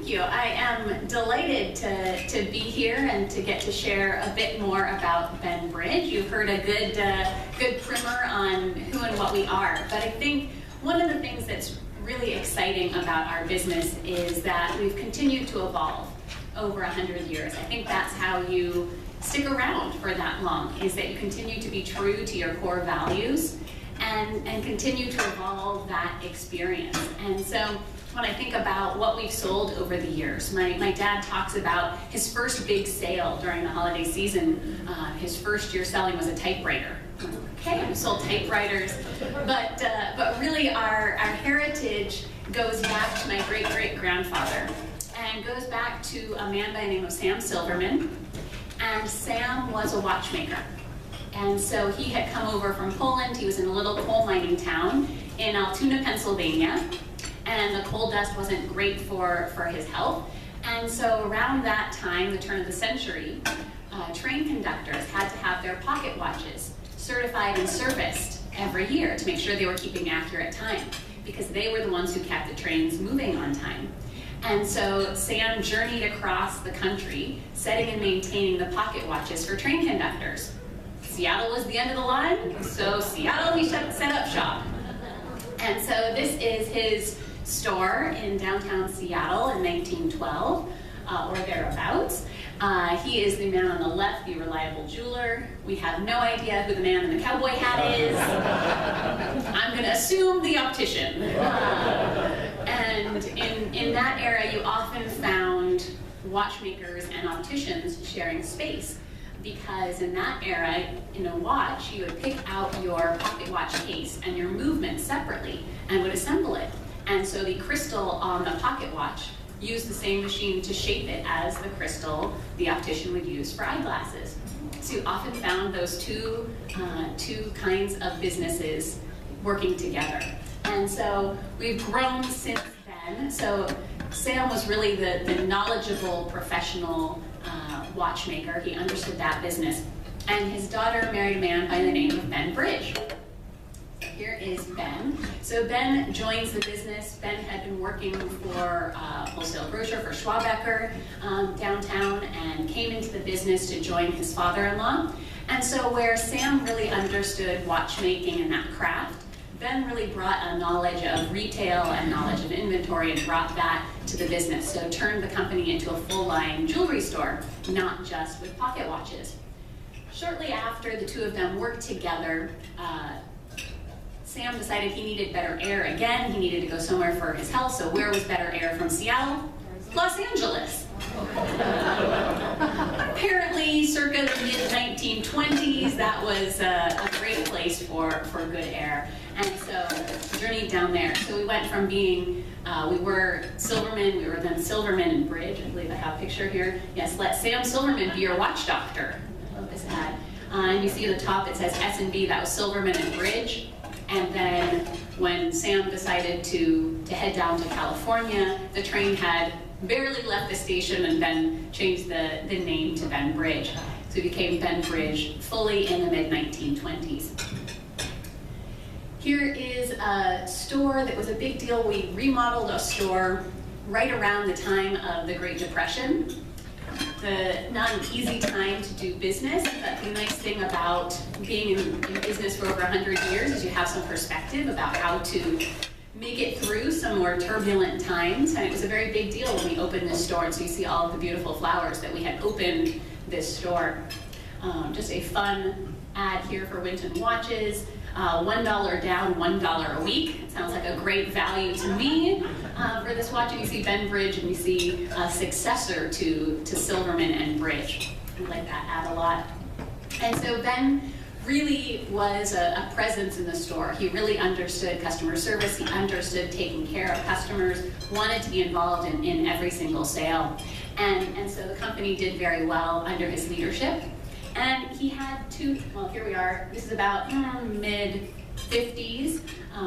Thank you. I am delighted to be here and to get to share a bit more about Ben Bridge. You've heard a good primer on who and what we are, but I think one of the things that's really exciting about our business is that we've continued to evolve over 100 years. I think that's how you stick around for that long, is that you continue to be true to your core values and continue to evolve that experience. And so when I think about what we've sold over the years, my dad talks about his first big sale during the holiday season. His first year selling was a typewriter. Okay, we sold typewriters, but really our heritage goes back to my great-great-grandfather and goes back to a man by the name of Sam Silverman. And Sam was a watchmaker. And so he had come over from Poland. He was in a little coal mining town in Altoona, Pennsylvania. And the coal dust wasn't great for his health. And so around that time, the turn of the century, train conductors had to have their pocket watches certified and serviced every year to make sure they were keeping accurate time, because they were the ones who kept the trains moving on time. And so Sam journeyed across the country, setting and maintaining the pocket watches for train conductors. Seattle was the end of the line, so Seattle, he set up shop. And so this is his store in downtown Seattle in 1912, or thereabouts. He is the man on the left, the reliable jeweler. We have no idea who the man in the cowboy hat is. I'm going to assume the optician. And in that era, you often found watchmakers and opticians sharing space, because in that era, in a watch, you would pick out your pocket watch case and your movement separately and would assemble it. And so the crystal on the pocket watch used the same machine to shape it as the crystal the optician would use for eyeglasses. So you often found those two kinds of businesses working together. And so we've grown since then. So Sam was really the knowledgeable professional watchmaker. He understood that business. And his daughter married a man by the name of Ben Bridge. Here is Ben. So Ben joins the business. Ben had been working for a wholesale grocer for Schwabecker downtown, and came into the business to join his father-in-law. And so where Sam really understood watchmaking and that craft, Ben really brought a knowledge of retail and knowledge of inventory and brought that to the business. So turned the company into a full-line jewelry store, not just with pocket watches. Shortly after the two of them worked together, Sam decided he needed better air again. He needed to go somewhere for his health. So where was better air from Seattle? Los Angeles. Apparently, circa the mid-1920s, that was a great place for good air. And so journeyed down there. So we went from being, we were Silverman, we were then Silverman and Bridge. I believe I have a picture here. Yes, let Sam Silverman be your watch doctor. I love this ad. And you see at the top it says S&B, that was Silverman and Bridge. And then when Sam decided to head down to California, the train had barely left the station and then changed the name to Ben Bridge. So it became Ben Bridge fully in the mid-1920s. Here is a store that was a big deal. We remodeled a store right around the time of the Great Depression. Not an easy time to do business, but the nice thing about being in business for over 100 years is you have some perspective about how to make it through some more turbulent times. And it was a very big deal when we opened this store. And so you see all of the beautiful flowers that we had opened this store. Just a fun ad here for Winton watches. $1 down, $1 a week. It sounds like a great value to me for this watch. And you see Ben Bridge, and you see a successor to Silverman and Bridge. I like that ad a lot. And so Ben really was a presence in the store. He really understood customer service. He understood taking care of customers, wanted to be involved in every single sale. And so the company did very well under his leadership. And he had well, here we are. This is about mid-50s.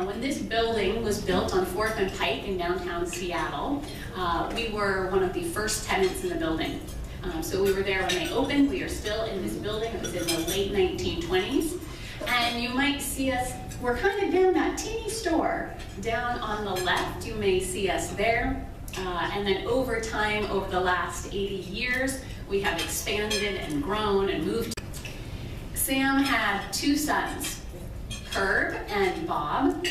When this building was built on 4th and Pike in downtown Seattle, we were one of the first tenants in the building. So we were there when they opened. We are still in this building. It was in the late 1920s. And you might see us, we're kind of in that teeny store down on the left. You may see us there. And then over time, over the last 80 years, we have expanded and grown and moved. Sam had 2 sons, Herb and Bob.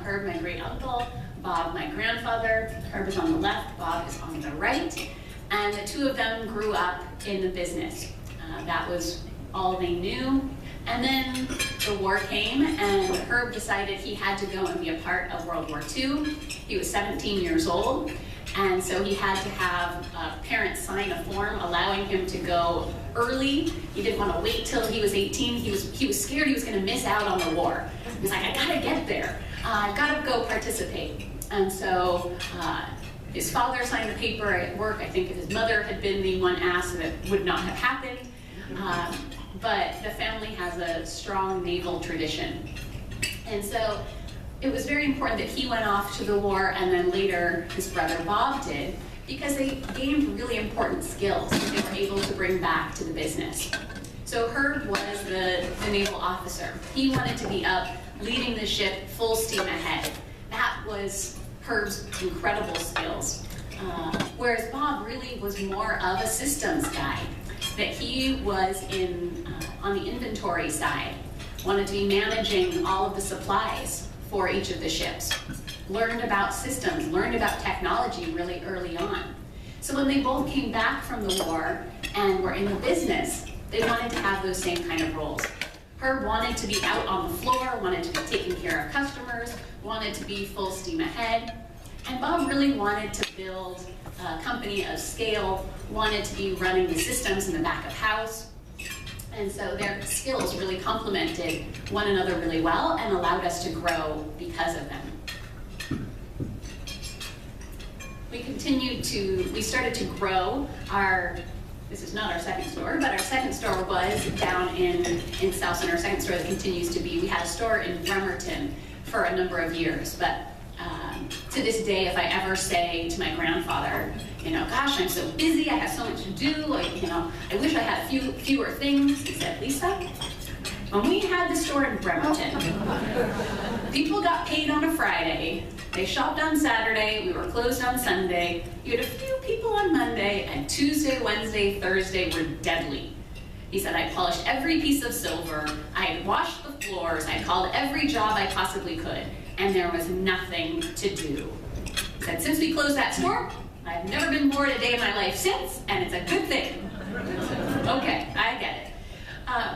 Herb, my great uncle, Bob, my grandfather. Herb is on the left, Bob is on the right. And the 2 of them grew up in the business. That was all they knew. And then the war came, and Herb decided he had to go and be a part of World War II. He was 17 years old, and so he had to have parents sign a form allowing him to go early. He didn't want to wait till he was 18. He was scared he was going to miss out on the war. He was like, I gotta get there. I've got to go participate. And so his father signed the paper at work. I think if his mother had been the one asked, that would not have happened. But the family has a strong naval tradition. And so it was very important that he went off to the war, and then later his brother Bob did, because they gained really important skills that they were able to bring back to the business. So Herb was the naval officer. He wanted to be up leading the ship full steam ahead. That was Herb's incredible skills. Whereas Bob really was more of a systems guy, that he was on the inventory side, wanted to be managing all of the supplies for each of the ships, learned about systems, learned about technology really early on. So when they both came back from the war and were in the business, they wanted to have those same kind of roles. Herb wanted to be out on the floor, wanted to be taking care of customers, wanted to be full steam ahead. And Bob really wanted to build a company of scale, wanted to be running the systems in the back of house. And so their skills really complemented one another really well and allowed us to grow because of them. We started to grow this is not our second store, but our second store was down in South Center, our second store that continues to be. We had a store in Bremerton for a number of years, but to this day, if I ever say to my grandfather, gosh, I'm so busy, I have so much to do, I wish I had fewer things, he said, Lisa, when we had the store in Bremerton, people got paid on a Friday, they shopped on Saturday, we were closed on Sunday, you had a few people on Monday, and Tuesday, Wednesday, Thursday were deadly. He said, I polished every piece of silver, I washed the floors, I called every job I possibly could, and there was nothing to do. He said, since we closed that store, I've never been bored a day in my life since, and it's a good thing. Okay, I get it.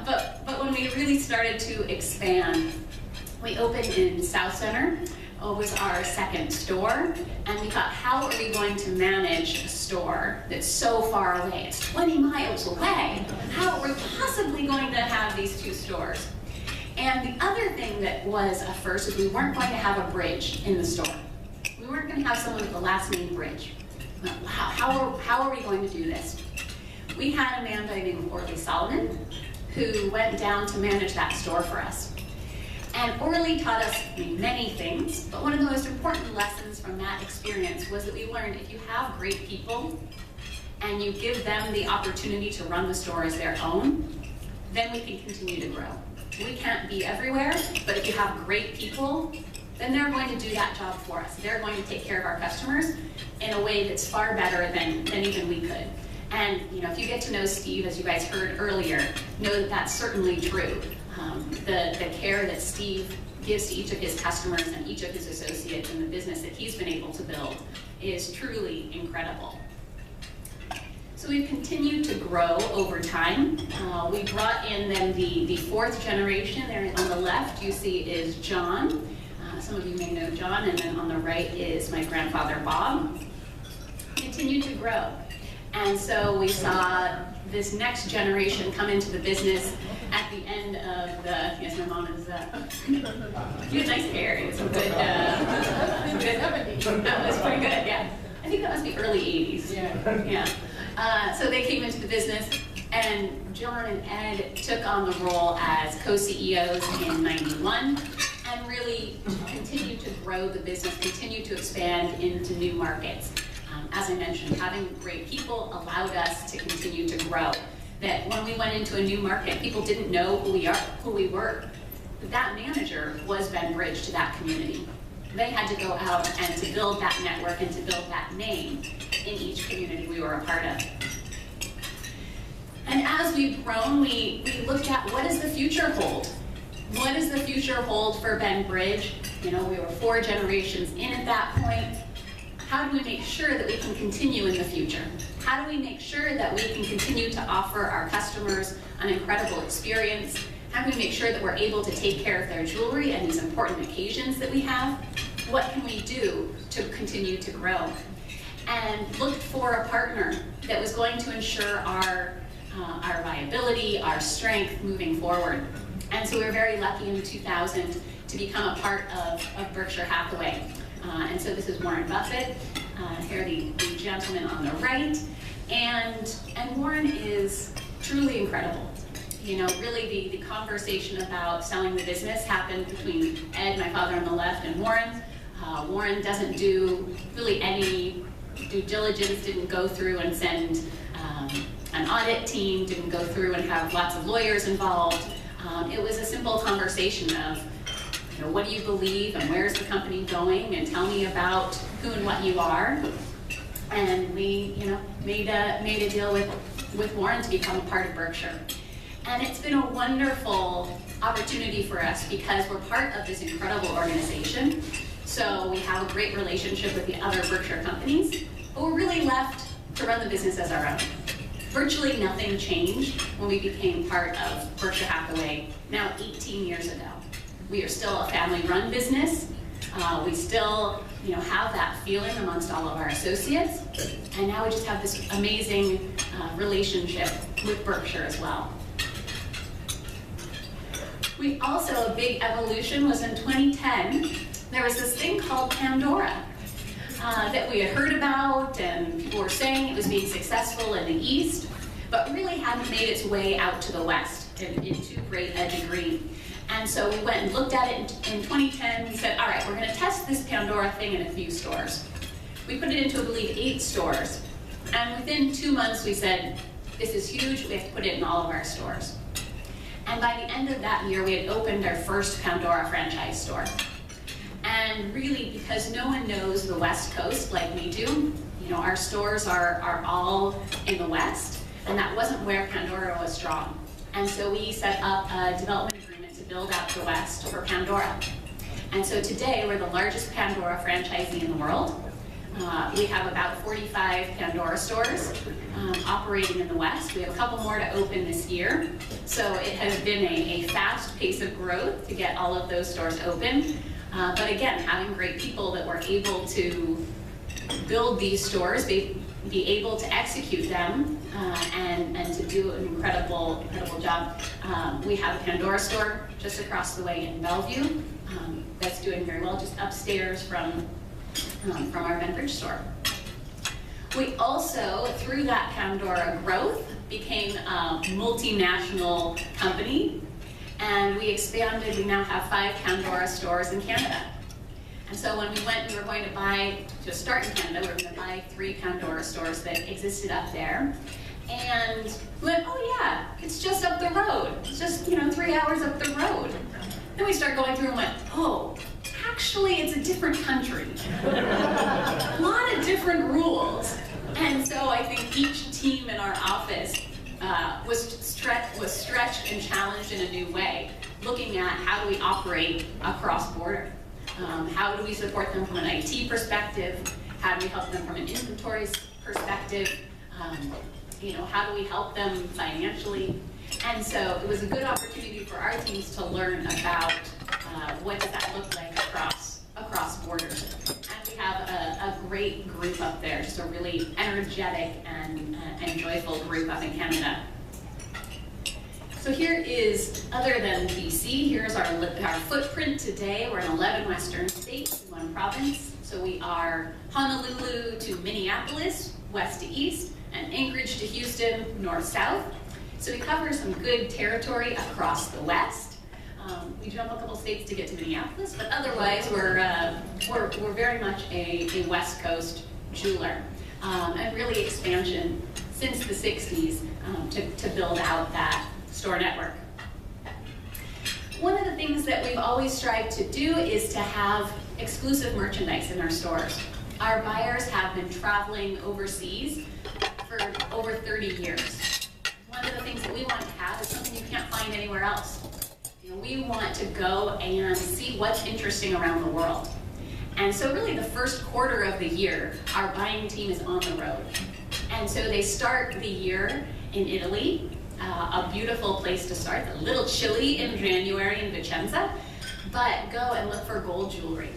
But when we really started to expand, we opened in South Center. It was our second store, and we thought, how are we going to manage a store that's so far away? It's 20 miles away. How are we possibly going to have these 2 stores? And the other thing that was a first is we weren't going to have a bridge in the store. We weren't going to have someone with the last name Bridge. Wow, how are we going to do this? We had a man by the name of Orly Solomon who went down to manage that store for us. And Orly taught us many things, but one of the most important lessons from that experience was that we learned if you have great people and you give them the opportunity to run the store as their own, then we can continue to grow. We can't be everywhere, but if you have great people, then they're going to do that job for us. They're going to take care of our customers in a way that's far better than even we could. And if you get to know Steve, as you guys heard earlier, know that that's certainly true. The care that Steve gives to each of his customers and each of his associates in the business that he's been able to build is truly incredible. So we've continued to grow over time. We brought in then the 4th generation. There on the left you see is John. Some of you may know John, and then on the right is my grandfather Bob. Continued to grow. And so we saw this next generation come into the business at the end of the, yes, my mom is, you have nice hair, it's some good, that was pretty good, yeah. I think that must be early 80s. Yeah. So they came into the business, and John and Ed took on the role as co-CEOs in '91, and really continued to grow the business, continued to expand into new markets. As I mentioned, having great people allowed us to continue to grow. That when we went into a new market, people didn't know who we were. But that manager was Ben Bridge to that community. they had to go out and to build that network and to build that name in each community we were a part of. And as we've grown, we looked at what does the future hold? What does the future hold for Ben Bridge? You know, we were 4 generations in at that point. How do we make sure that we can continue in the future? How do we make sure that we can continue to offer our customers an incredible experience? How do we make sure that we're able to take care of their jewelry and these important occasions that we have? What can we do to continue to grow? And looked for a partner that was going to ensure our viability, our strength moving forward. And so we were very lucky in 2000 to become a part of Berkshire Hathaway. And so this is Warren Buffett, here the gentleman on the right. And Warren is truly incredible. You know, really the conversation about selling the business happened between Ed, my father on the left, and Warren. Warren doesn't do really any due diligence, didn't go through and send an audit team, didn't go through and have lots of lawyers involved. It was a simple conversation of, you know, what do you believe and where's the company going, and tell me about who and what you are. And we, you know, made a deal with Warren to become a part of Berkshire. And it's been a wonderful opportunity for us because we're part of this incredible organization. So we have a great relationship with the other Berkshire companies, but we're really left to run the business as our own. Virtually nothing changed when we became part of Berkshire Hathaway now 18 years ago. We are still a family-run business. We still, you know, have that feeling amongst all of our associates, and now we just have this amazing relationship with Berkshire as well. We also, a big evolution was in 2010. There was this thing called Pandora that we had heard about, and people were saying it was being successful in the East, but really hadn't made its way out to the West into great degree. And so we went and looked at it in 2010. We said, all right, we're going to test this Pandora thing in a few stores. We put it into, I believe, 8 stores. And within 2 months, we said, this is huge. We have to put it in all of our stores. And by the end of that year, we had opened our first Pandora franchise store. And really, because no one knows the West Coast like we do, you know, our stores are all in the West, and that wasn't where Pandora was strong. And so we set up a development agreement to build out the West for Pandora. And so today, we're the largest Pandora franchisee in the world. We have about 45 Pandora stores operating in the West. We have a couple more to open this year. So it has been a fast pace of growth to get all of those stores open. But again, having great people that were able to build these stores, be able to execute them, and to do an incredible job. We have a Pandora store just across the way in Bellevue that's doing very well, just upstairs from our Ben Bridge store. We also, through that Pandora growth, became a multinational company, and we expanded. We now have 5 Pandora stores in Canada. And so when we went, we were going to start in Canada, we were going to buy 3 Pandora stores that existed up there. And we went, oh yeah, it's just up the road. It's just, 3 hours up the road. Then we started going through and went, oh, actually it's a different country. A lot of different rules. And so I think each team in our office was stretched and challenged in a new way, looking at how do we operate across border. How do we support them from an IT perspective? How do we help them from an inventory perspective? How do we help them financially? And so it was a good opportunity for our teams to learn about what does that look like across borders. And we have a great group up there, just a really energetic and joyful group up in Canada. So here is, other than BC, here's our footprint today. We're in 11 western states, 1 province. So we are Honolulu to Minneapolis, west to east, and Anchorage to Houston, north-south. So we cover some good territory across the west. We jump a couple states to get to Minneapolis, but otherwise we're very much a West Coast jeweler, and really expansion since the 60s to build out that store network. One of the things that we've always strived to do is to have exclusive merchandise in our stores. Our buyers have been traveling overseas for over 30 years. One of the things that we want to have is something you can't find anywhere else. We want to go and see what's interesting around the world. And so really the first quarter of the year, our buying team is on the road. And so they start the year in Italy, a beautiful place to start, a little chilly in January in Vicenza, but go and look for gold jewelry.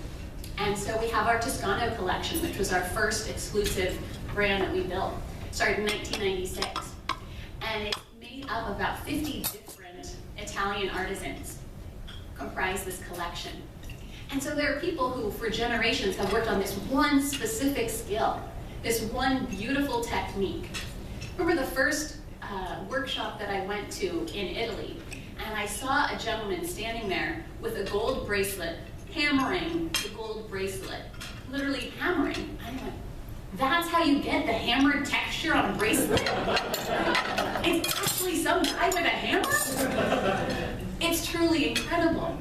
And so we have our Toscano collection, which was our first exclusive brand that we built. Started in 1996. And it's made up of about 50 different Italian artisans comprise this collection. And so there are people who, for generations, have worked on this one specific skill, this one beautiful technique. Remember the first workshop that I went to in Italy, and I saw a gentleman standing there with a gold bracelet, hammering the gold bracelet, literally hammering. I went, that's how you get the hammered texture on a bracelet? It's actually some guy with a hammer? It's truly incredible.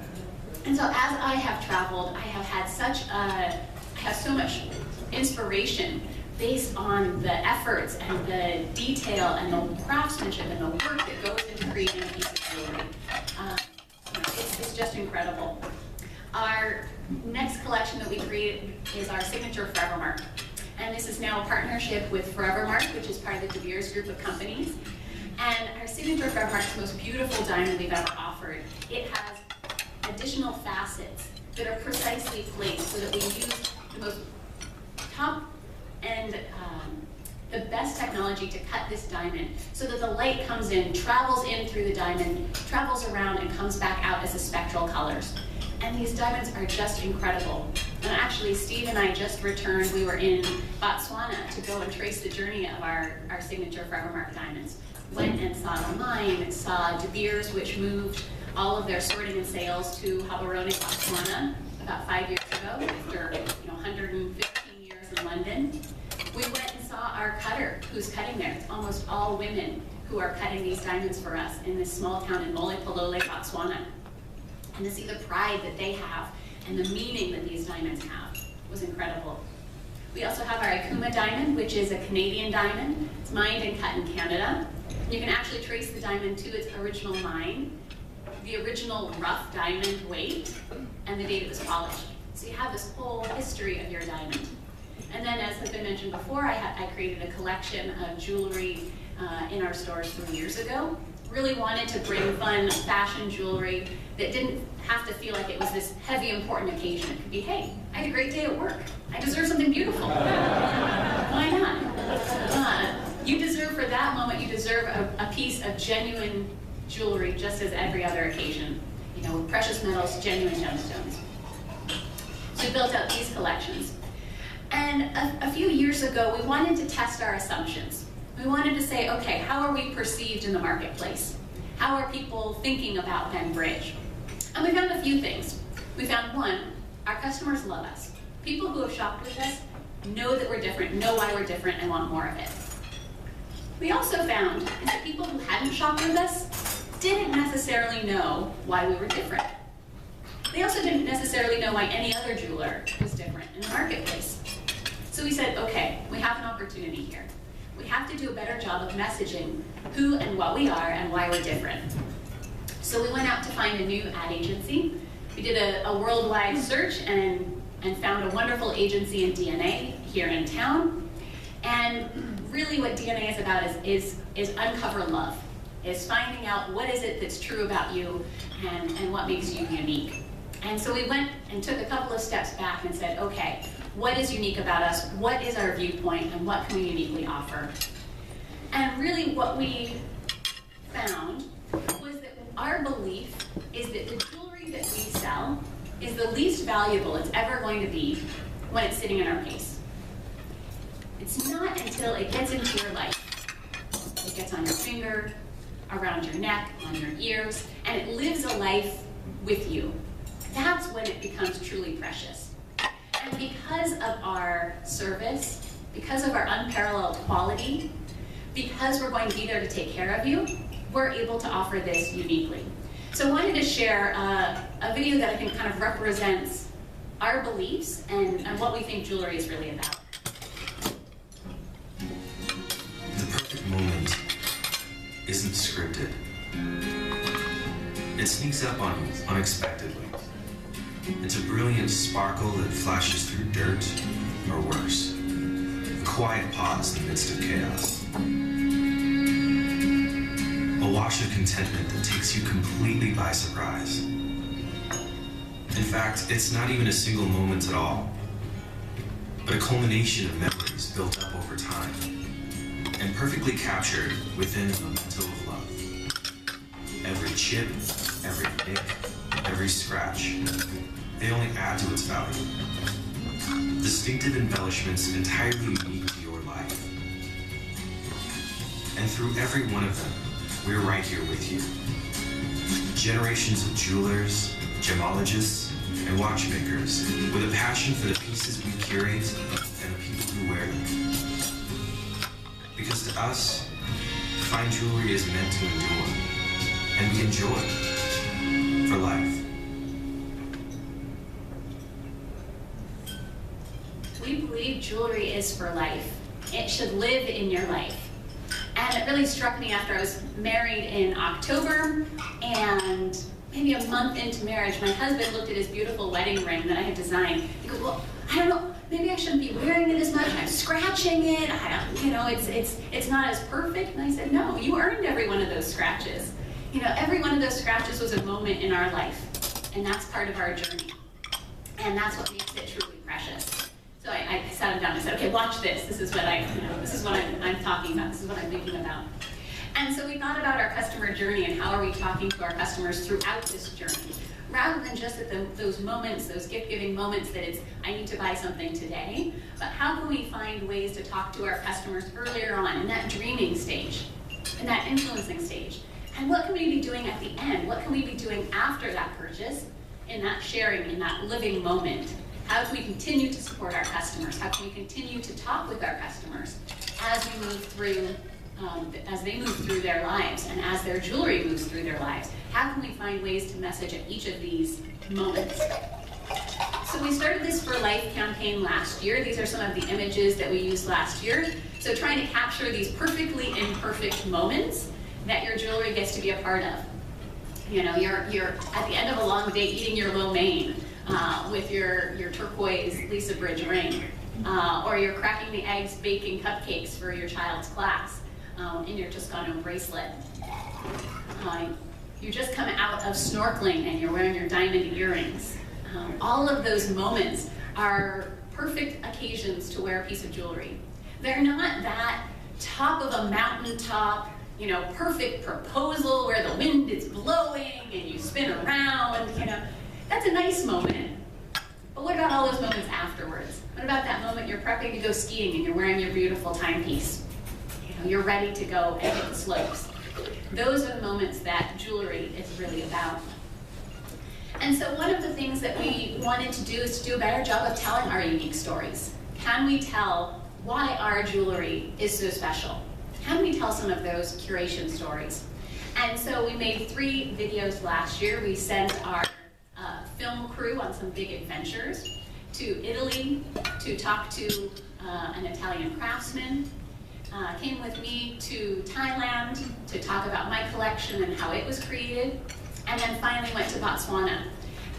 And so as I have traveled, I have had so much inspiration based on the efforts and the detail and the craftsmanship and the work that goes into creating a piece of jewelry. It's just incredible. Our next collection that we created is our signature Forever Mark. And this is now a partnership with Forever Mark, which is part of the De Beers group of companies. And our signature Forever Mark is the most beautiful diamond we've ever offered. It has additional facets that are precisely placed so that we use the most top and the best technology to cut this diamond so that the light comes in, travels in through the diamond, travels around and comes back out as the spectral colors. And these diamonds are just incredible. And actually, Steve and I just returned. We were in Botswana to go and trace the journey of our signature Forever Mark diamonds. Went and saw the mine, saw De Beers, which moved all of their sorting and sales to Gaborone, Botswana, about 5 years ago, after 115 years in London. We went and saw our cutter, who's cutting there. It's almost all women who are cutting these diamonds for us in this small town in Molopolole, Botswana. And to see the pride that they have and the meaning that these diamonds have was incredible. We also have our acumen diamond, which is a Canadian diamond. It's mined and cut in Canada. You can actually trace the diamond to its original mine, the original rough diamond weight, and the date it was polished. So you have this whole history of your diamond. And then, as has been mentioned before, I created a collection of jewelry in our stores 3 years ago. Really wanted to bring fun fashion jewelry that didn't have to feel like it was this heavy, important occasion. It could be, hey, I had a great day at work. I deserve something beautiful. Why not? You deserve, for that moment, you deserve a piece of genuine jewelry just as every other occasion. With precious metals, genuine gemstones. So we built out these collections. And a few years ago, we wanted to test our assumptions. We wanted to say, okay, how are we perceived in the marketplace? How are people thinking about Ben Bridge? And we found a few things. We found one, our customers love us. People who have shopped with us know that we're different, know why we're different, and want more of it. We also found that people who hadn't shopped with us didn't necessarily know why we were different. They also didn't necessarily know why any other jeweler was different in the marketplace. So we said, okay, we have an opportunity here. We have to do a better job of messaging who and what we are and why we're different. So we went out to find a new ad agency. We did a worldwide search and found a wonderful agency in DNA here in town. And really what DNA is about is uncover love, is finding out what is it that's true about you and what makes you unique. And so we went and took a couple of steps back and said, okay, what is unique about us? What is our viewpoint? And what can we uniquely offer? And really what we found was that our belief is that the jewelry that we sell is the least valuable it's ever going to be when it's sitting in our case. It's not until it gets into your life. It gets on your finger, around your neck, on your ears, and it lives a life with you. That's when it becomes truly precious. And because of our service, because of our unparalleled quality, because we're going to be there to take care of you, we're able to offer this uniquely. So I wanted to share a video that I think kind of represents our beliefs and what we think jewelry is really about. The perfect moment isn't scripted. It sneaks up on you unexpectedly. It's a brilliant sparkle that flashes through dirt, or worse, a quiet pause in the midst of chaos. A wash of contentment that takes you completely by surprise. In fact, it's not even a single moment at all, but a culmination of memories built up over time and perfectly captured within a memento of love. Every chip, every nick, every scratch, they only add to its value. Distinctive embellishments entirely unique to your life. And through every one of them, we're right here with you. Generations of jewelers, gemologists, and watchmakers with a passion for the pieces we curate and the people who wear them. Because to us, fine jewelry is meant to endure and be enjoyed for life. We believe jewelry is for life. It should live in your life. And it really struck me after I was married in October, and maybe a month into marriage, my husband looked at his beautiful wedding ring that I had designed. He goes, well, I don't know, maybe I shouldn't be wearing it as much. I'm scratching it. It's not as perfect. And I said, no, you earned every one of those scratches. Every one of those scratches was a moment in our life, and that's part of our journey. And that's what makes it truly precious. So I sat him down and I said, okay, watch this. This is what I'm talking about. This is what I'm thinking about. And so we thought about our customer journey and how are we talking to our customers throughout this journey, rather than just at those moments, those gift-giving moments that it's, I need to buy something today, but how can we find ways to talk to our customers earlier on in that dreaming stage, in that influencing stage? And what can we be doing at the end? What can we be doing after that purchase, in that sharing, in that living moment? How can we continue to support our customers? How can we continue to talk with our customers as we move through, as they move through their lives and as their jewelry moves through their lives? How can we find ways to message at each of these moments? So we started this For Life campaign last year. These are some of the images that we used last year. So trying to capture these perfectly imperfect moments that your jewelry gets to be a part of. You're at the end of a long day eating your lo mein with your turquoise Lisa Bridge ring, or you're cracking the eggs baking cupcakes for your child's class in your Toscano bracelet. You just come out of snorkeling and you're wearing your diamond earrings. All of those moments are perfect occasions to wear a piece of jewelry. They're not that top of a mountaintop, perfect proposal where the wind is blowing and you spin around, That's a nice moment. But what about all those moments afterwards? What about that moment you're prepping to go skiing and you're wearing your beautiful timepiece? You're ready to go and hit the slopes. Those are the moments that jewelry is really about. And so one of the things that we wanted to do is to do a better job of telling our unique stories. Can we tell why our jewelry is so special? How do we tell some of those curation stories? And so we made 3 videos last year. We sent our film crew on some big adventures to Italy to talk to an Italian craftsman. Came with me to Thailand to talk about my collection and how it was created. And then finally went to Botswana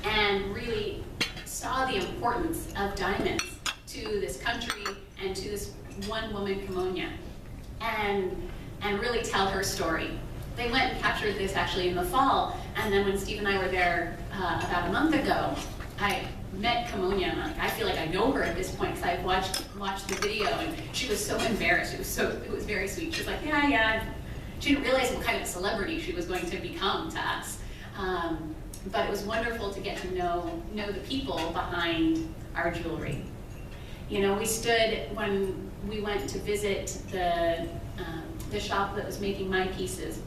and really saw the importance of diamonds to this country and to this one woman, Kimonya, and really tell her story. They went and captured this actually in the fall, and then when Steve and I were there about a month ago, I met Kimonya, and I feel like I know her at this point because I've watched the video, and she was so embarrassed. It was very sweet. She was like, yeah. She didn't realize what kind of celebrity she was going to become to us. But it was wonderful to get to know the people behind our jewelry. We stood when we went to visit the shop that was making my pieces,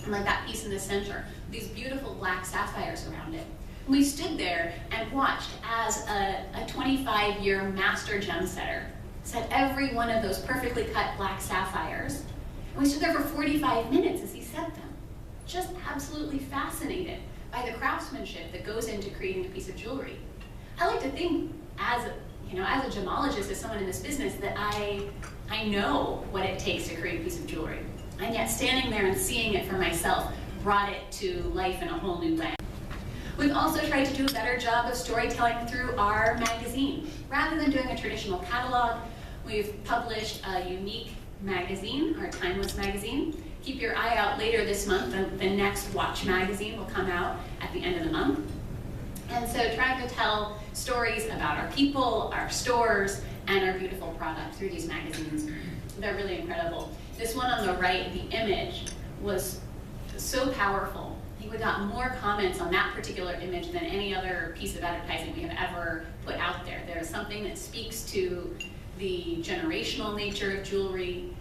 and like that piece in the center, these beautiful black sapphires around it. And we stood there and watched as a 25-year master gem setter set every one of those perfectly cut black sapphires. And we stood there for 45 minutes as he set them, just absolutely fascinated by the craftsmanship that goes into creating a piece of jewelry. I like to think as a gemologist, as someone in this business, that I know what it takes to create a piece of jewelry. And yet standing there and seeing it for myself brought it to life in a whole new way. We've also tried to do a better job of storytelling through our magazine. Rather than doing a traditional catalog, we've published a unique magazine, our timeless magazine. Keep your eye out later this month. The next watch magazine will come out at the end of the month. And so trying to tell stories about our people, our stores, and our beautiful product through these magazines. They're really incredible. This one on the right, the image, was so powerful. I think we got more comments on that particular image than any other piece of advertising we have ever put out there. There's something that speaks to the generational nature of jewelry,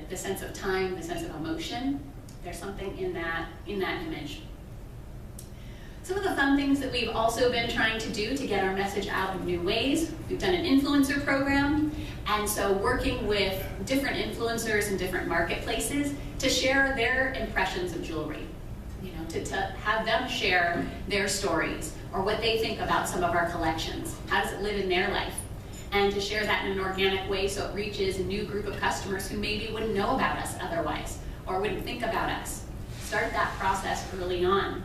the sense of time, the sense of emotion. There's something in that image. Some of the fun things that we've also been trying to do to get our message out in new ways. We've done an influencer program, and so working with different influencers in different marketplaces to share their impressions of jewelry. To have them share their stories or what they think about some of our collections. How does it live in their life? And to share that in an organic way so it reaches a new group of customers who maybe wouldn't know about us otherwise or wouldn't think about us. Start that process early on.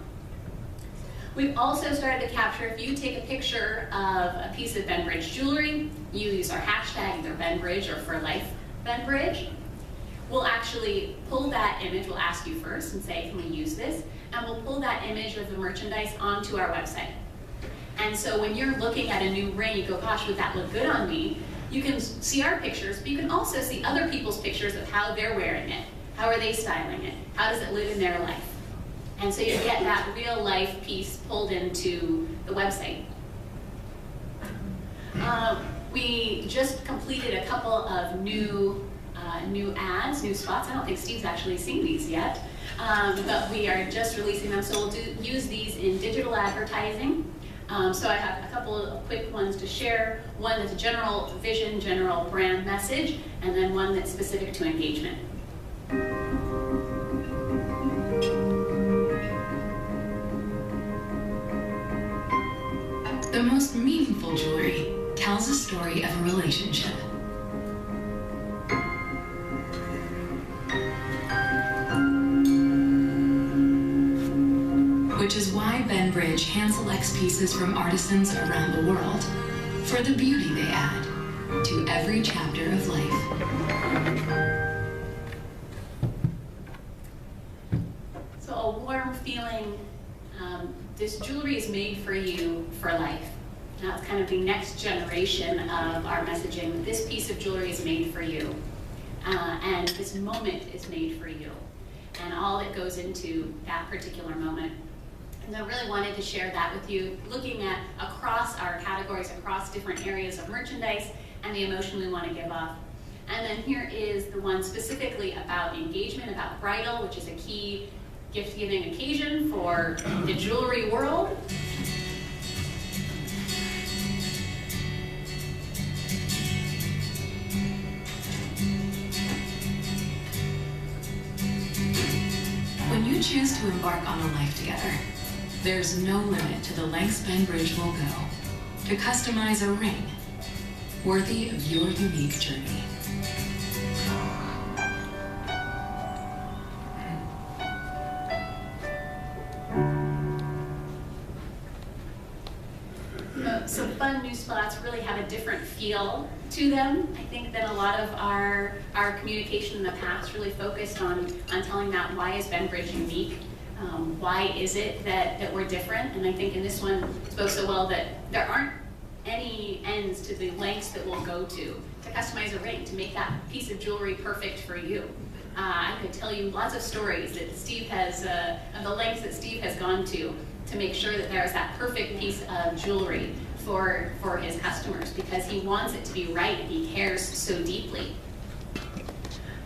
We've also started to capture, if you take a picture of a piece of Benbridge jewelry, you use our hashtag, either Benbridge or For Life Benbridge, we'll actually pull that image, we'll ask you first and say, can we use this? And we'll pull that image of the merchandise onto our website. And so when you're looking at a new ring, you go, gosh, would that look good on me? You can see our pictures, but you can also see other people's pictures of how they're wearing it. How are they styling it? How does it live in their life? And so you get that real life piece pulled into the website. We just completed a couple of new ads, new spots. I don't think Steve's actually seen these yet, but we are just releasing them. So we'll use these in digital advertising. So I have a couple of quick ones to share. One that's a general vision, general brand message, and then one that's specific to engagement. The most meaningful jewelry tells a story of a relationship. Which is why Benbridge hand-selects pieces from artisans around the world for the beauty they add to every chapter of life. So a warm feeling, this jewelry is made for you for life. Now it's kind of the next generation of our messaging. This piece of jewelry is made for you, and this moment is made for you, and all that goes into that particular moment. And I really wanted to share that with you, looking at across our categories, across different areas of merchandise, and the emotion we want to give off. And then here is the one specifically about engagement, about bridal, which is a key gift-giving occasion for the jewelry world. When you choose to embark on a life together, there's no limit to the lengths Benbridge will go to customize a ring worthy of your unique journey. Some fun new spots really have a different feel to them. I think that a lot of our communication in the past really focused on telling that why is Benbridge unique. Why is it that we're different? And I think in this one spoke so well that there aren't any ends to the lengths that we'll go to customize a ring, to make that piece of jewelry perfect for you. I could tell you lots of stories that Steve has, of the lengths that Steve has gone to make sure that there's that perfect piece of jewelry for his customers, because he wants it to be right and he cares so deeply.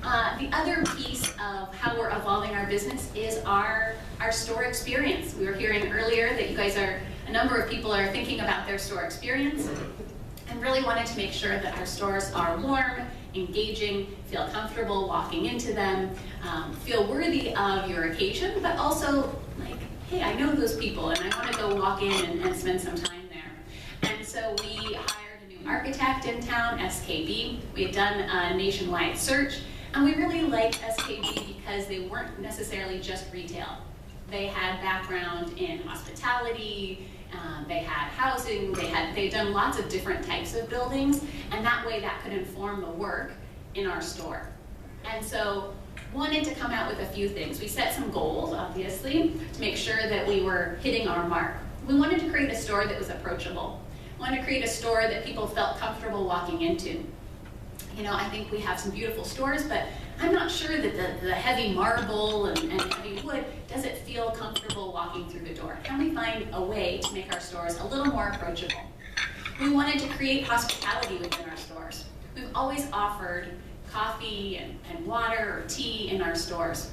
The other piece of how we're evolving our business is our store experience. We were hearing earlier that you guys a number of people are thinking about their store experience, and really wanted to make sure that our stores are warm, engaging, feel comfortable walking into them, feel worthy of your occasion, but also like, hey, I know those people and I want to go walk in and spend some time there. so we hired a new architect in town, SKB. We had done a nationwide search, and we really liked SKB because they weren't necessarily just retail. They had background in hospitality, they had housing, they'd done lots of different types of buildings, and that way that could inform the work in our store. And so wanted to come out with a few things. We set some goals, obviously, to make sure that we were hitting our mark. We wanted to create a store that was approachable. We wanted to create a store that people felt comfortable walking into. You know, I think we have some beautiful stores, but I'm not sure that the heavy marble and heavy wood, does it feel comfortable walking through the door? Can we find a way to make our stores a little more approachable? We wanted to create hospitality within our stores. We've always offered coffee and water or tea in our stores.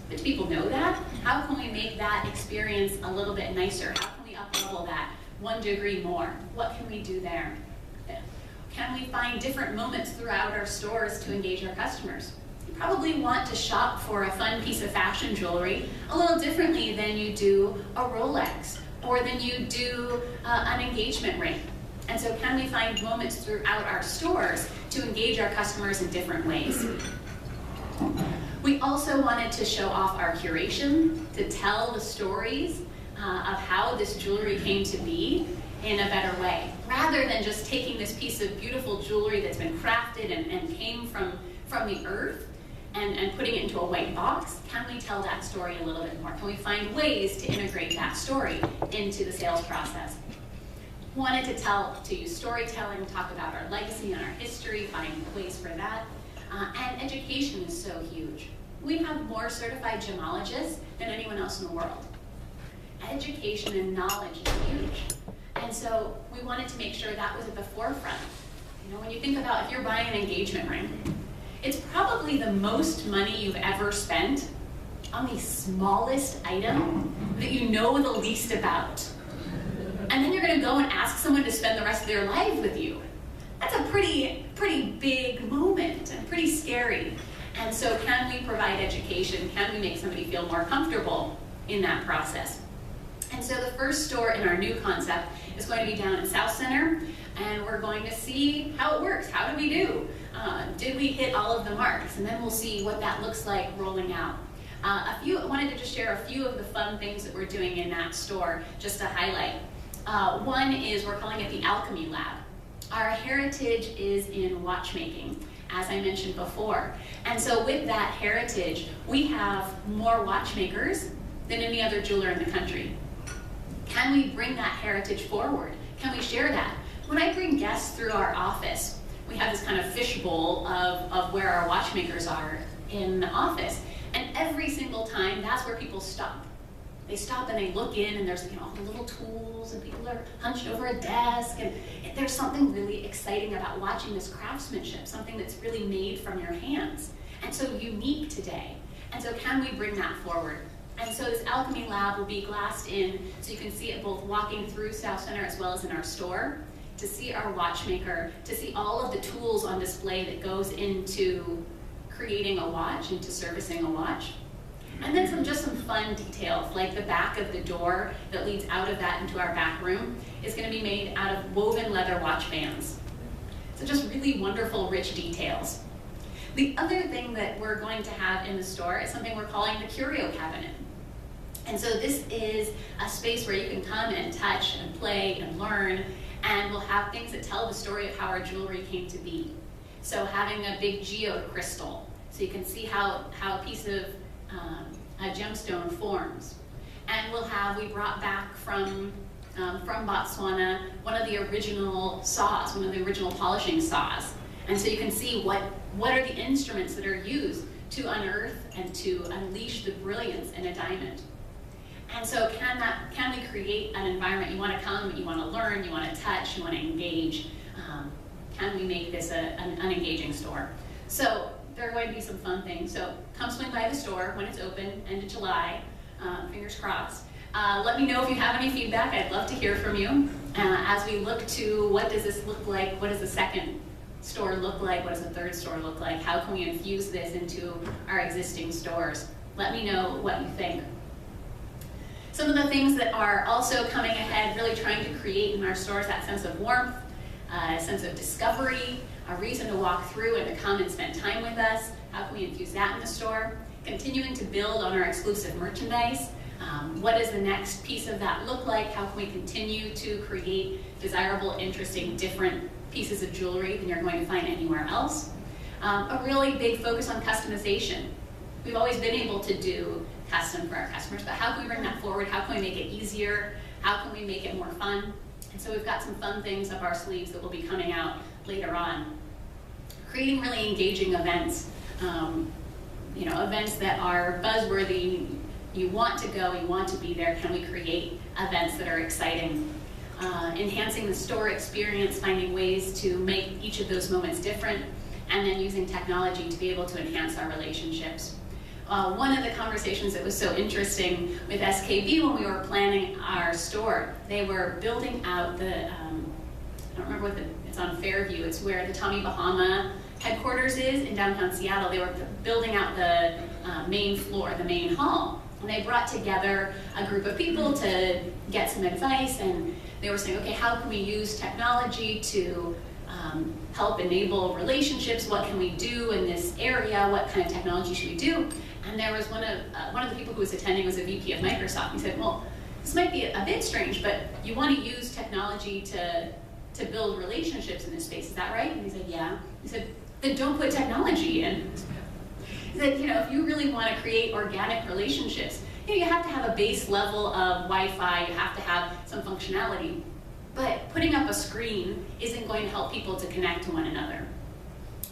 But do people know that? How can we make that experience a little bit nicer? How can we up-level that 1 degree more? What can we do there? Can we find different moments throughout our stores to engage our customers? You probably want to shop for a fun piece of fashion jewelry a little differently than you do a Rolex or than you do an engagement ring. And so can we find moments throughout our stores to engage our customers in different ways? We also wanted to show off our curation, to tell the stories of how this jewelry came to be in a better way. Rather than just taking this piece of beautiful jewelry that's been crafted and came from the earth and putting it into a white box, can we tell that story a little bit more? Can we find ways to integrate that story into the sales process? Wanted to use storytelling, talk about our legacy and our history, find ways for that. And education is so huge. We have more certified gemologists than anyone else in the world. Education and knowledge is huge. And so we wanted to make sure that was at the forefront. You know, when you think about if you're buying an engagement ring, it's probably the most money you've ever spent on the smallest item that you know the least about. And then you're going to go and ask someone to spend the rest of their life with you. That's a pretty big moment and pretty scary. And so can we provide education? Can we make somebody feel more comfortable in that process? And so the first store in our new concept is going to be down in South Center, and we're going to see how it works. How did we do? Did we hit all of the marks? And then we'll see what that looks like rolling out. I wanted to just share a few of the fun things that we're doing in that store just to highlight. One is we're calling it the Alchemy Lab. Our heritage is in watchmaking, as I mentioned before. And so with that heritage, we have more watchmakers than any other jeweler in the country. Can we bring that heritage forward? Can we share that? When I bring guests through our office, we have this kind of fishbowl of where our watchmakers are in the office. And every single time, that's where people stop. They stop and they look in, and there's all the little tools, and people are hunched over a desk, and there's something really exciting about watching this craftsmanship, something that's really made from your hands, and so unique today. And so can we bring that forward? And so this Alchemy Lab will be glassed in, so you can see it both walking through South Center as well as in our store, to see our watchmaker, to see all of the tools on display that goes into creating a watch, into servicing a watch. And then just some fun details, like the back of the door that leads out of that into our back room is going to be made out of woven leather watch bands. So just really wonderful, rich details. The other thing that we're going to have in the store is something we're calling the curio cabinet. And so this is a space where you can come and touch and play and learn, and we'll have things that tell the story of how our jewelry came to be. So having a big geode crystal, so you can see how a piece of a gemstone forms. And we brought back from Botswana one of the original saws, one of the original polishing saws. And so you can see what are the instruments that are used to unearth and to unleash the brilliance in a diamond. And so can we create an environment you want to come, you want to learn, you want to touch, you want to engage? Can we make this an engaging store? So there are going to be some fun things. So come swing by the store when it's open, end of July, fingers crossed. Let me know if you have any feedback. I'd love to hear from you. As we look to what does this look like, what does the second store look like, what does the third store look like, how can we infuse this into our existing stores? Let me know what you think. Some of the things that are also coming ahead, really trying to create in our stores that sense of warmth, a sense of discovery, a reason to walk through and to come and spend time with us. How can we infuse that in the store? Continuing to build on our exclusive merchandise. What does the next piece of that look like? How can we continue to create desirable, interesting, different pieces of jewelry than you're going to find anywhere else? A really big focus on customization. We've always been able to do custom for our customers, but how can we bring that forward? How can we make it easier? How can we make it more fun? And so we've got some fun things up our sleeves that will be coming out later on. Creating really engaging events, events that are buzzworthy. You want to go, you want to be there. Can we create events that are exciting? Enhancing the store experience, finding ways to make each of those moments different, and then using technology to be able to enhance our relationships. One of the conversations that was so interesting with SKB when we were planning our store, they were building out the, I don't remember what it's on Fairview, it's where the Tommy Bahama headquarters is in downtown Seattle. They were building out the main floor, the main hall. And they brought together a group of people to get some advice, and they were saying, okay, how can we use technology to help enable relationships? What can we do in this area? What kind of technology should we do? And there was one of the people who was attending was a VP of Microsoft. He said, well, this might be a bit strange, but you want to use technology to build relationships in this space, is that right? And he said, yeah. He said, then don't put technology in. He said, if you really want to create organic relationships, you have to have a base level of Wi-Fi, you have to have some functionality. But putting up a screen isn't going to help people to connect to one another.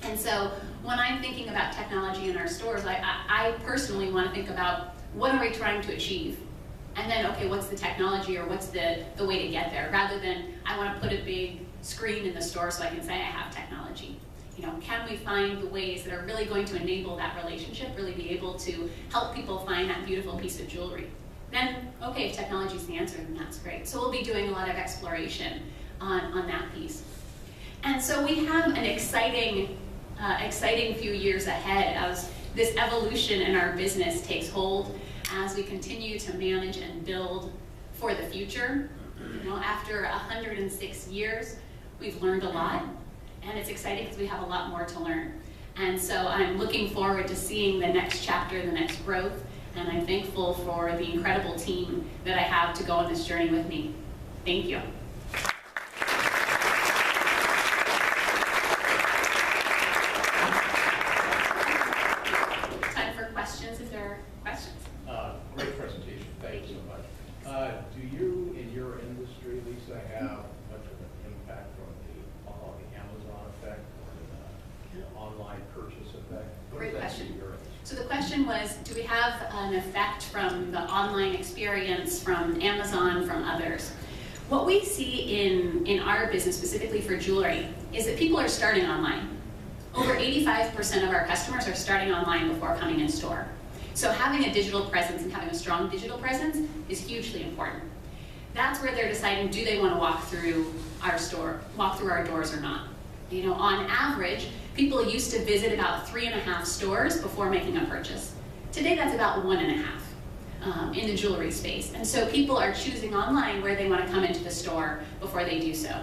And so when I'm thinking about technology in our stores, I personally want to think about what are we trying to achieve? And then, okay, what's the technology or what's the way to get there? Rather than I want to put a big screen in the store so I can say I have technology. Can we find the ways that are really going to enable that relationship, really be able to help people find that beautiful piece of jewelry? Then, okay, if technology is the answer, then that's great. So we'll be doing a lot of exploration on that piece. And so we have an exciting few years ahead as this evolution in our business takes hold, as we continue to manage and build for the future. After 106 years, we've learned a lot. And it's exciting because we have a lot more to learn. And so I'm looking forward to seeing the next chapter, the next growth, and I'm thankful for the incredible team that I have to go on this journey with me. Thank you. Time for questions, if there are questions. Great presentation, thank you so much. Do you, in your industry, Lisa, have much of an impact from the Amazon effect or the online purchase effect? Great question. So the question was, do we have an effect from the online experience, from Amazon, from others? What we see in our business, specifically for jewelry, is that people are starting online. Over 85% of our customers are starting online before coming in store. So having a digital presence and having a strong digital presence is hugely important. That's where they're deciding, do they want to walk through our store, walk through our doors or not? On average, people used to visit about 3.5 stores before making a purchase. Today, that's about 1.5 in the jewelry space. And so people are choosing online where they want to come into the store before they do so.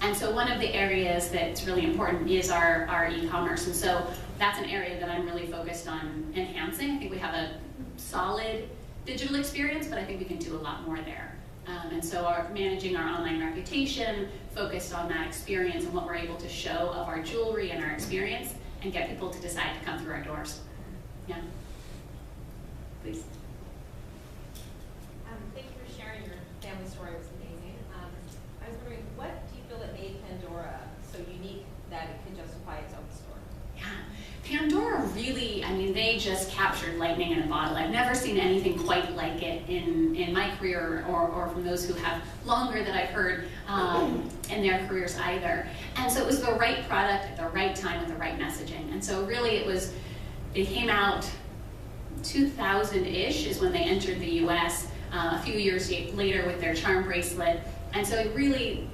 And so one of the areas that's really important is our e-commerce. And so that's an area that I'm really focused on enhancing. I think we have a solid digital experience, but I think we can do a lot more there. And so managing our online reputation, focused on that experience and what we're able to show of our jewelry and our experience, and get people to decide to come through our doors. Yeah? Please. Thank you for sharing your family story. It was amazing. I was wondering, what do you feel that made Pandora so unique that it can justify its own store? Yeah. Pandora really, they just captured lightning in a bottle. I've never seen anything quite like it in my career or from those who have longer that I've heard in their careers either. And so it was the right product at the right time with the right messaging. And so really they came out 2000-ish is when they entered the US, a few years later with their charm bracelet. And so it really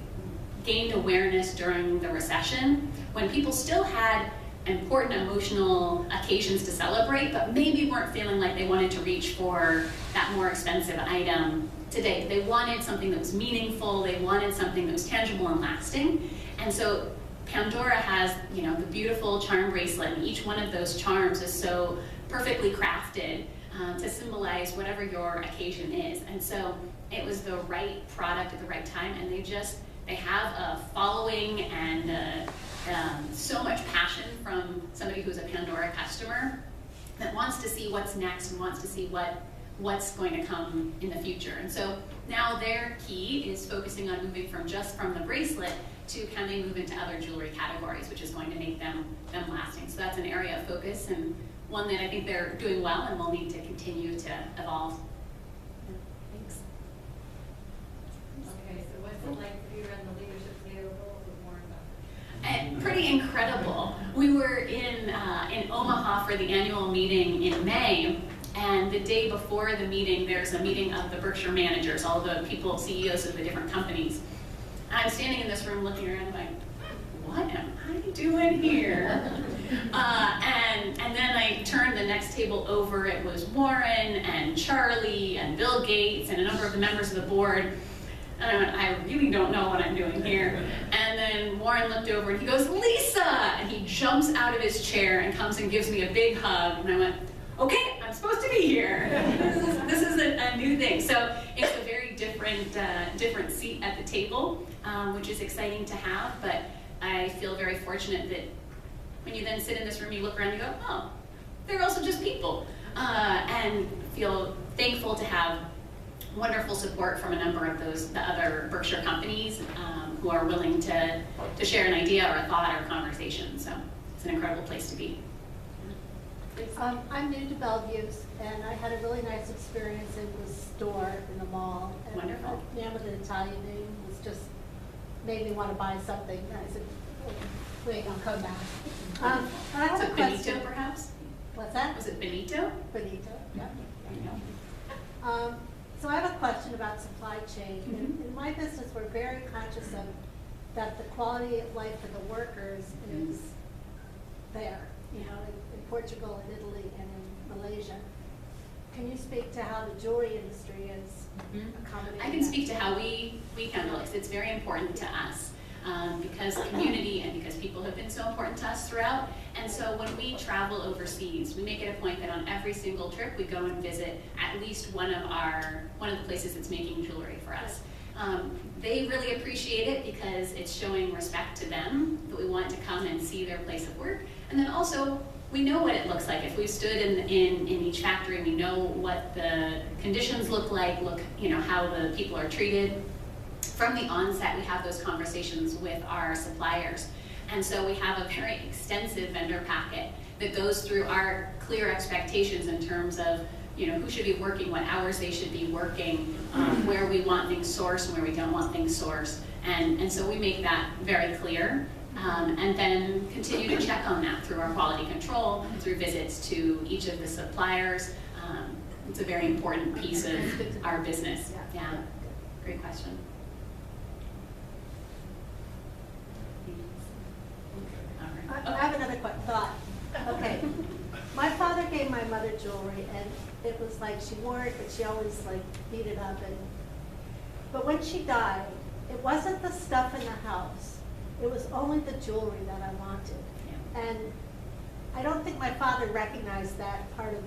gained awareness during the recession when people still had important emotional occasions to celebrate, but maybe weren't feeling like they wanted to reach for that more expensive item today. They wanted something that was meaningful, they wanted something that was tangible and lasting. And so Pandora has, you know, the beautiful charm bracelet, and each one of those charms is so perfectly crafted to symbolize whatever your occasion is. And so it was the right product at the right time, and they have a following and so much passion from somebody who's a Pandora customer that wants to see what's next and wants to see what's going to come in the future. And so now their key is focusing on moving from the bracelet to can they move into other jewelry categories, which is going to make them lasting. So that's an area of focus, and one that I think they're doing well and will need to continue to evolve. Thanks. Okay, so what's it like for you around the leadership table with Warren Buffett? And pretty incredible. We were in Omaha for the annual meeting in May, and the day before the meeting, there's a meeting of the Berkshire managers, all the people, CEOs of the different companies. I'm standing in this room looking around like, what am I doing here? And then I turned the next table over. It was Warren and Charlie and Bill Gates and a number of the members of the board. And I went, I really don't know what I'm doing here. And then Warren looked over and he goes, Lisa! And he jumps out of his chair and comes and gives me a big hug. And I went, okay, I'm supposed to be here. This is a new thing. So it's a very different seat at the table, which is exciting to have. But I feel very fortunate that when you then sit in this room, you look around and you go, oh, they're also just people. And feel thankful to have wonderful support from a number of the other Berkshire companies who are willing to share an idea or a thought or a conversation. So it's an incredible place to be. I'm new to Bellevue's, and I had a really nice experience in the store in the mall. And Wonderful. The name of the Italian name was just made me want to buy something. And I said, wait, I'll come back. I have Was a it question. Benito, perhaps? What's that? Was it Benito? Benito. Yeah. There you go. So I have a question about supply chain. In my business, we're very conscious of that the quality of life for the workers is there, you know, in Portugal and Italy and in Malaysia. Can you speak to how the jewelry industry is accommodating I can that? speak to how we handle it. It's very important to us because community and because people have been so important to us throughout. And so when we travel overseas, we make it a point that on every single trip we go and visit at least one of the places that's making jewelry for us. They really appreciate it because it's showing respect to them that we want to come and see their place of work. And then also, we know what it looks like. If we've stood in each factory, we know what the conditions look like, how the people are treated. From the onset, we have those conversations with our suppliers. And so we have a very extensive vendor packet that goes through our clear expectations in terms of who should be working, what hours they should be working, where we want things sourced and where we don't want things sourced. And so we make that very clear. And then continue to check on that through our quality control, through visits to each of the suppliers. It's a very important piece of our business. Yeah, great question. I have another thought. Okay. My father gave my mother jewelry, and it was like she wore it, but she always beat it up. But when she died, it wasn't the stuff in the house. It was only the jewelry that I wanted. Yeah. And I don't think my father recognized that part of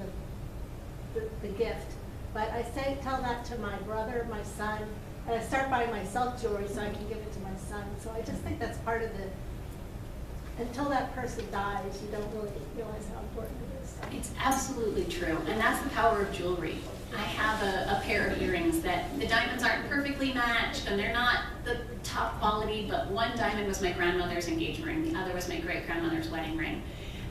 the gift. But I tell that to my brother, my son, and I start buying myself jewelry so I can give it to my son. So I just think that's part of until that person dies, you don't really realize how important it is. It's absolutely true, and that's the power of jewelry. I have a pair of earrings that the diamonds aren't perfectly matched, and they're not the top quality, but one diamond was my grandmother's engagement ring, the other was my great-grandmother's wedding ring.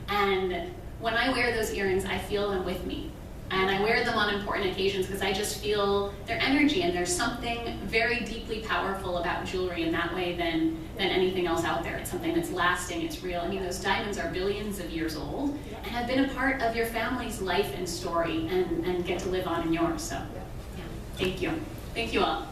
And when I wear those earrings, I feel them with me. And I wear them on important occasions because I just feel their energy, and there's something very deeply powerful about jewelry in that way than anything else out there. It's something that's lasting, it's real. I mean, those diamonds are billions of years old and have been a part of your family's life and story and get to live on in yours. So, yeah. Thank you. Thank you all.